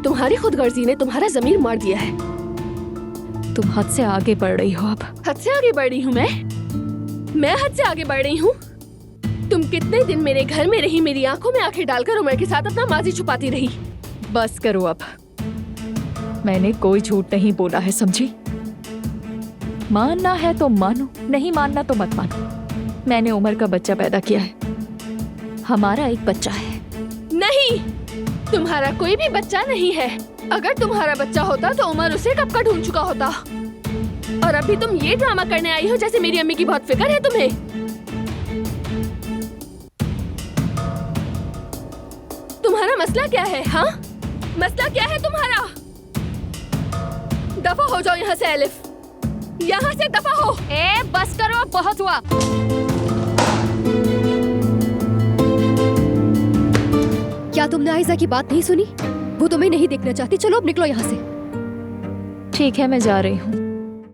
तुम्हारी खुदगर्जी ने तुम्हारा जमीर मार दिया है। तुम हद से आगे बढ़ रही हो अब। हद से आगे बढ़ रही हूँ मैं हद से आगे बढ़ रही हूँ। तुम कितने दिन मेरे घर में रही, मेरी आंखों में आंखें डालकर उमर के साथ अपना माजी छुपाती रही। बस करो अब, मैंने कोई झूठ नहीं बोला है, समझी? मानना है तो मानो, नहीं मानना तो मत मानो। मैंने उमर का बच्चा पैदा किया है, हमारा एक बच्चा है। नहीं, तुम्हारा कोई भी बच्चा नहीं है। अगर तुम्हारा बच्चा होता तो उमर उसे कब का ढूंढ चुका होता। और अभी तुम ये ड्रामा करने आई हो जैसे मेरी अम्मी की बहुत फिक्र है तुम्हें। तुम्हारा मसला क्या है? हाँ, मसला क्या है तुम्हारा? दफा हो जाओ यहाँ से एलिफ, यहाँ से दफा हो। बस करो, बहुत हुआ। क्या तुमने आयजा की बात नहीं सुनी? वो तुम्हें नहीं देखना चाहती। चलो अब निकलो यहाँ से। ठीक है, मैं जा रही हूँ।